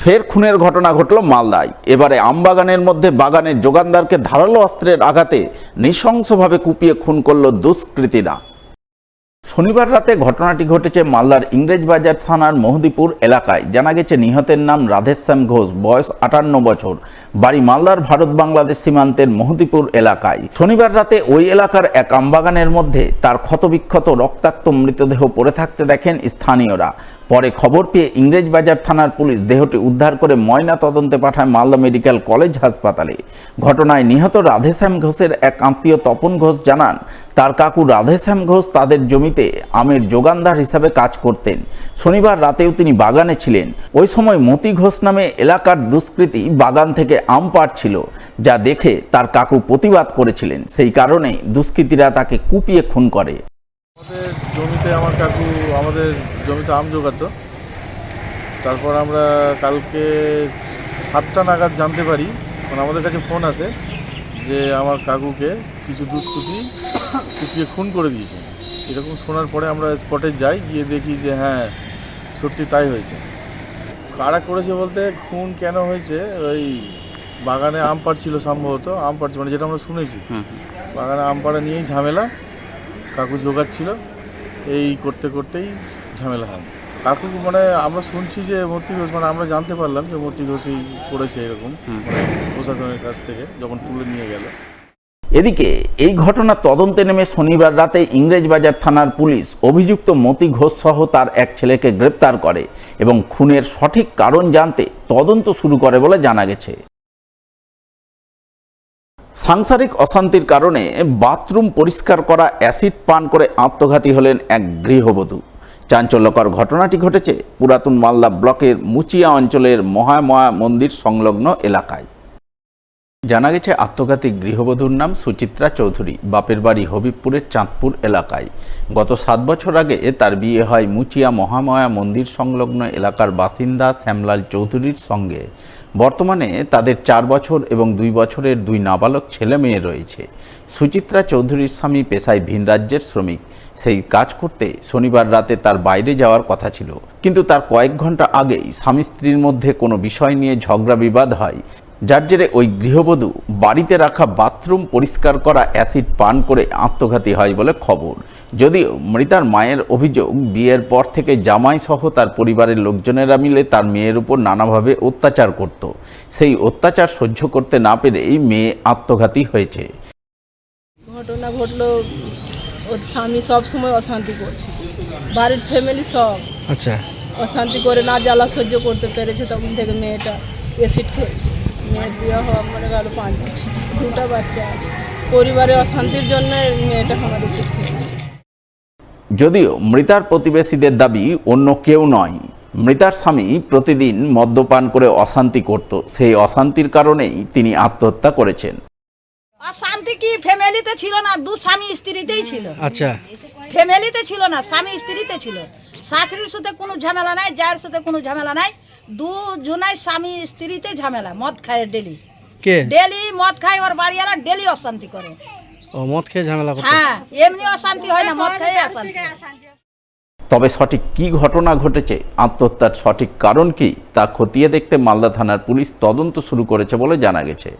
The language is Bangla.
ফের খুনের ঘটনা ঘটল মালদায়। এবারে আমবাগানের মধ্যে বাগানের যোগানদারকে ধারালো অস্ত্রের আঘাতে নৃশংসভাবে কুপিয়ে খুন করল দুষ্কৃতীরা। শনিবার রাতে ঘটনাটি ঘটেছে মালদার ইংরেজবাজার থানার মহদীপুর এলাকায়। জানা গেছে নিহতের নাম রাধেশ্যাম ঘোষ, বয়স 58 বছর, বাড়ি মালদার ভারত বাংলাদেশ সীমান্তের মহদীপুর এলাকায়। শনিবার রাতে ওই এলাকার এক আমবাগানের মধ্যে তার ক্ষতবিক্ষত রক্তাক্ত মৃতদেহ পড়ে থাকতে দেখেন স্থানীয়রা। পরে খবর পেয়ে ইংরেজবাজার থানার পুলিশ দেহটি উদ্ধার করে ময়না তদন্তে পাঠায় মালদা মেডিকেল কলেজ হাসপাতালে। ঘটনায় নিহত রাধেশ্যাম ঘোষের এক আত্মীয় তপন ঘোষ জানান, তার কাকু রাধেশ্যাম ঘোষ তাদের জমিতে আমের যোগানদার হিসাবে কাজ করতেন। শনিবার রাতেও তিনি বাগানে ছিলেন। ওই সময় মতি ঘোষ নামে এলাকার দুষ্কৃতী বাগান থেকে আম পাড়ছিল, যা দেখে তার কাকু প্রতিবাদ করেছিলেন। সেই কারণে দুষ্কৃতীরা তাকে কুপিয়ে খুন করে। আমাদের জমিতে আমার কাকু আমাদের জমিতে আম জোগাতো। তারপর আমরা কালকে 7টা নাগাদ জানতে পারি, মানে আমাদের কাছে ফোন আসে যে আমার কাকুকে কিছু দুষ্কৃতী কুপিয়ে খুন করে দিয়েছে। এরকম শোনার পরে আমরা স্পটে যাই, গিয়ে দেখি যে হ্যাঁ সত্যি তাই হয়েছে। কারা করেছে বলতে, খুন কেন হয়েছে, ওই বাগানে আম পাড়ছিল, সম্ভবত আম পাড়ছে, মানে যেটা আমরা শুনেছি বাগানে আম পাড়া নিয়েই ঝামেলা। কাকু জোগাচ্ছিল, এই করতে করতেই ঝামেলা হয়। কাকু মানে আমরা শুনছি যে মতি ঘোষ, মানে আমরা জানতে পারলাম যে মতি ঘোষই করেছে এরকম, মানে প্রশাসনের কাছ থেকে যখন তুলে নিয়ে গেল। এদিকে এই ঘটনা তদন্তে নেমে শনিবার রাতে ইংরেজবাজার থানার পুলিশ অভিযুক্ত মতি ঘোষ সহ তার এক ছেলেকে গ্রেপ্তার করে এবং খুনের সঠিক কারণ জানতে তদন্ত শুরু করে বলে জানা গেছে। সাংসারিক অশান্তির কারণে বাথরুম পরিষ্কার করা অ্যাসিড পান করে আত্মঘাতী হলেন এক গৃহবধূ। চাঞ্চল্যকর ঘটনাটি ঘটেছে পুরাতন মালদা ব্লকের মুচিয়া অঞ্চলের মহামায়া মন্দির সংলগ্ন এলাকায়। জানা গেছে আত্মঘাতী গৃহবধূর নাম সুচিত্রা চৌধুরী, বাপের বাড়ি হবিবপুরের চাঁদপুর এলাকায়। গত 7 বছর আগে তার বিয়ে হয় মুচিয়া মহামায়া মন্দির সংলগ্ন এলাকার বাসিন্দা শ্যামলাল চৌধুরীর সঙ্গে। বর্তমানে তাদের 4 বছর এবং 2 বছরের 2 নাবালক ছেলে মেয়ে রয়েছে। সুচিত্রা চৌধুরীর স্বামী পেশায় ভিন রাজ্যের শ্রমিক। সেই কাজ করতে শনিবার রাতে তার বাইরে যাওয়ার কথা ছিল, কিন্তু তার কয়েক ঘন্টা আগেই স্বামী স্ত্রীর মধ্যে কোনো বিষয় নিয়ে ঝগড়া বিবাদ হয়, যার জেরে ওই গৃহবধূ বাড়িতে রাখা বাথরুম পরিষ্কার করা অ্যাসিড পান করে আত্মঘাতী হয় বলে খবর। যদিও মৃতার মায়ের অভিযোগ, বিয়ের পর থেকে জামাই সহ তার পরিবারের লোকজনেরা মিলে তার মেয়ের উপর নানাভাবে অত্যাচার করত। সেই অত্যাচার সহ্য করতে না পেরেই মেয়ে আত্মঘাতী হয়েছে। ঘটনা ঘটলো, ওর স্বামী সব সময় অশান্তি করছে, বাড়ির ফ্যামিলি সব আচ্ছা অশান্তি করে না জ্বালা সহ্য করতে পেরেছে, তখন থেকে মেয়েটা অ্যাসিড খেয়েছে। মেয়ের বিয়ে হওয়া মনে গেল 5 বছর, 2টা বাচ্চা আছে। পরিবারের অশান্তির জন্য মেয়েটা আমার অ্যাসিড খেয়েছে। যদিও মৃতার প্রতিবেশীদের দাবি অন্য কেউ নয়, মৃতার স্বামী প্রতিদিন মদ্যপান করে অশান্তি করত। সেই অশান্তির কারণেই তিনি আত্মহত্যা করেছেন। অশান্তি কি ফ্যামিলিতে ছিল না, 2 স্বামী স্ত্রীতেই ছিল। আচ্ছা, ফ্যামিলিতে ছিল না, স্বামী স্ত্রীতে ছিল। শাশুড়ির সাথে কোনো ঝামেলা নাই, জায়ের সাথে কোনো ঝামেলা নাই, 2 জনাই স্বামী স্ত্রীতে ঝামেলা। মদ খায় ডেলি, কে ডেলি মদ খায়, ওর বাড়িওয়ালা ডেলি অশান্তি করে। ও মদ খেয়ে ঝামেলা করতে? হ্যাঁ, এমনি অশান্তি হয় না, মদ খেয়ে অশান্তি। তবে সঠিক কী ঘটনা ঘটেছে, আত্মহত্যার সঠিক কারণ কি, তা খতিয়ে দেখতে মালদা থানার পুলিশ তদন্ত শুরু করেছে বলে জানা গেছে।